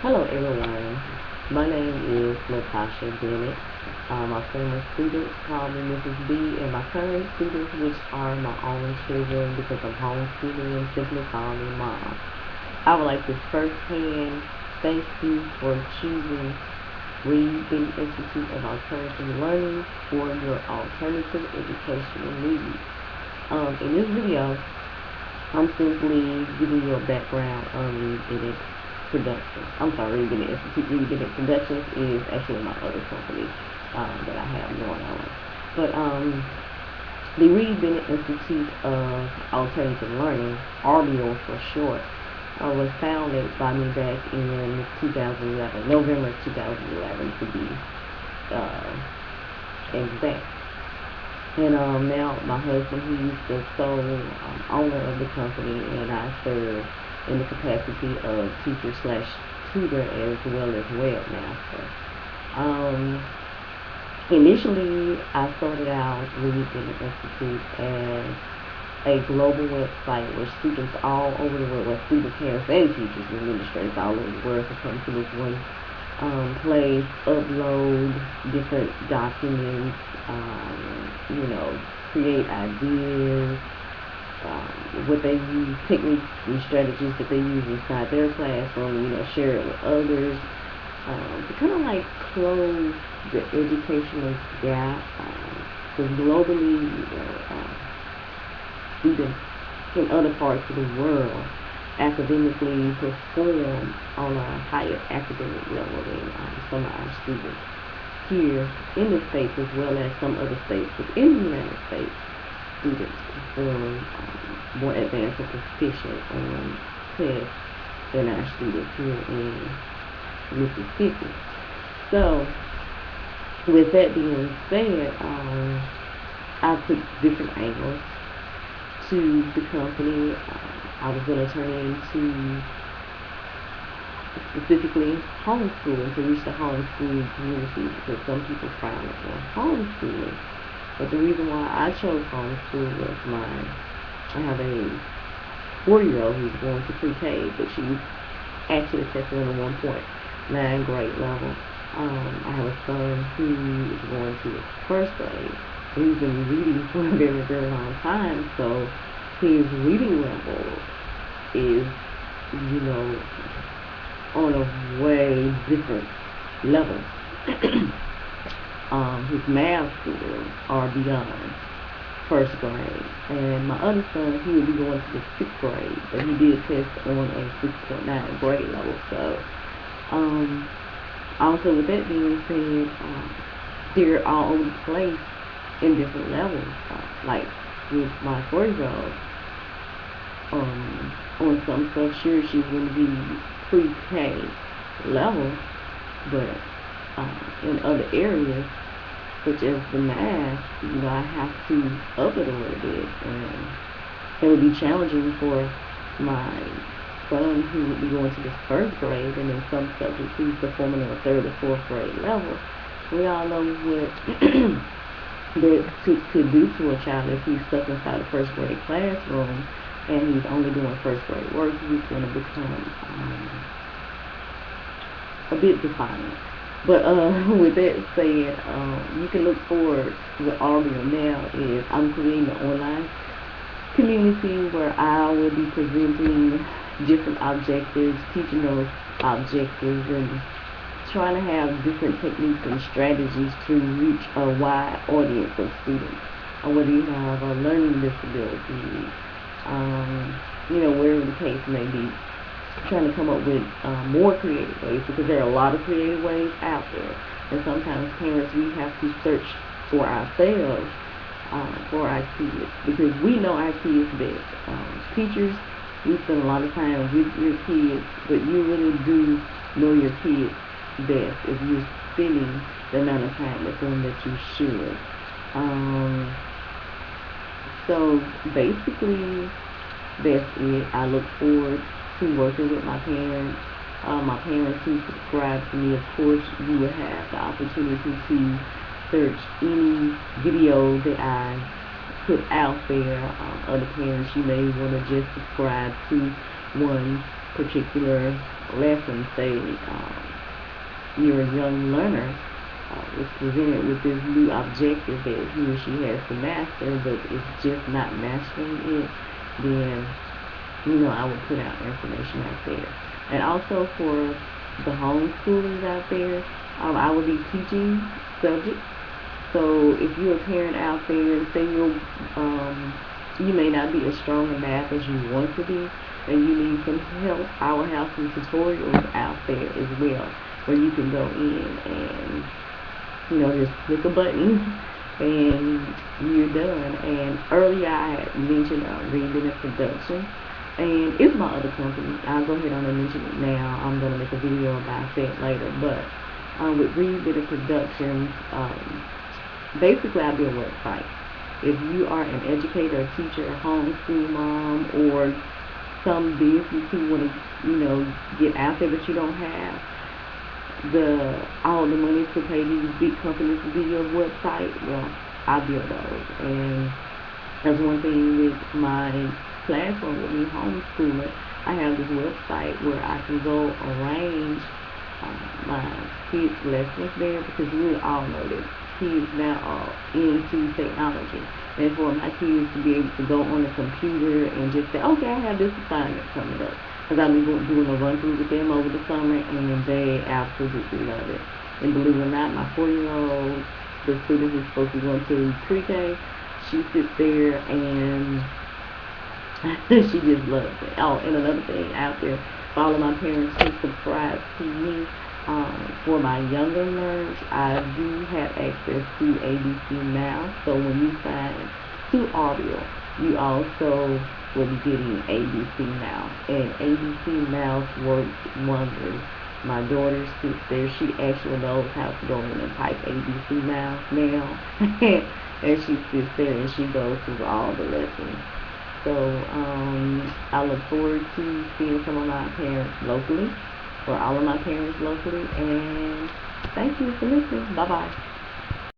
Hello everyone, my name is Natasha Bennett. My former students call me Mrs. B, and my current students, which are my own children because I'm homeschooling, and simply call me Mom. I would like to firsthand thank you for choosing Reed Bennett Institute of Alternative Learning for your alternative educational needs. In this video, I'm simply giving you a background on Reed Bennett Productions. I'm sorry, Reed Bennett Institute. Reed Bennett Productions is actually my other company that I have going on. But the Reed Bennett Institute of Alternative Learning, R-Bial for short, was founded by me back in 2011, November 2011 to be exact. And now my husband, he's the sole owner of the company, and I serve in the capacity of teacher slash tutor as well as webmaster. Um, Initially, I started out with the Institute as a global website where students all over the world, where students, parents, and teachers and administrators all over the world could come to this one place, upload different documents, create ideas, what they use, techniques and strategies that they use inside their classroom, share it with others, to kind of like close the educational gap, because globally, students in other parts of the world academically perform on a higher academic level than some of our students here in the States, as well as some other states within the United States. Students perform more advanced or proficient on tests than our students here in Mississippi. So, with that being said, I took different angles to the company. I was going to turn it into specifically homeschooling, to reach the homeschooling community, because some people frown upon homeschooling. But the reason why I chose homeschool was I have a 4-year-old who's going to pre-K, but she's actually testing on a 1.9 grade level. I have a son who is going to his first grade. He's been reading for a very, very long time, so his reading level is, on a way different level. His math skills are beyond first grade. And my other son, he will be going to the 6th grade, but he did test on a 6.9 grade level. So, also with that being said, they're all over the place in different levels. Like with my 4-year-old, on some stuff, sure, she's going to be pre-K level, but in other areas, such as the math, I have to up it a little bit, and it would be challenging for my son who would be going to the 1st grade, and in some subjects he's performing on a 3rd or 4th grade level. We all know what that could do to a child if he's stuck inside a 1st grade classroom and he's only doing 1st grade work. He's going to become a bit defiant. But with that said, you can look forward to what R-Bial now is. I'm creating an online community where I will be presenting different objectives, teaching those objectives, and trying to have different techniques and strategies to reach a wide audience of students. Whether you have a learning disability, wherever the case may be, trying to come up with more creative ways, because there are a lot of creative ways out there, and sometimes parents, we have to search for ourselves for our kids, because we know our kids best. Teachers, we spend a lot of time with your kids, but you really do know your kids best if you're spending the amount of time with them that you should. So basically, that's it. I look forward to working with my parents. My parents who subscribe to me, of course, you will have the opportunity to search any video that I put out there. Other parents, you may want to just subscribe to one particular lesson, say you're a young learner, was presented with this new objective that he or she has to master, but it's just not mastering it, then I would put out information out there. And also for the homeschoolers out there, I will be teaching subjects. So if you're a parent out there, say you may not be as strong in math as you want to be, and you need some help, I will have some tutorials out there as well, where you can go in and just click a button and you're done. And earlier I had mentioned Reading and Production, and it's my other company. I'll go ahead on and mention it now. I'm going to make a video about that later. But with Reading and Production, basically I build websites. If you are an educator, a teacher, a homeschool mom, or some business who want to, get out there but you don't have all the money to pay these big companies to do your website, well, I build those. And that's one thing with my classroom with me homeschooling. I have this website where I can go arrange my kids' lessons there, because we all know that kids now are into technology. And for my kids to be able to go on the computer and just say, okay, I have this assignment coming up. Because I've been doing a run through with them over the summer, and they absolutely love it. And believe it or not, my 4-year-old, the student who's supposed to be going to pre-K, she sits there and she just loves it. Oh, and another thing out there, for all of my parents who subscribe to me, for my younger learners, I do have access to ABC Now. So when you sign to R-Bial, you also will be getting ABC Now. And ABC Now works wonders. My daughter sits there, she actually knows how to go in and type ABC Now, and she sits there and she goes through all the lessons. So I look forward to seeing some of my parents locally, or all of my parents locally, and thank you for listening. Bye-bye.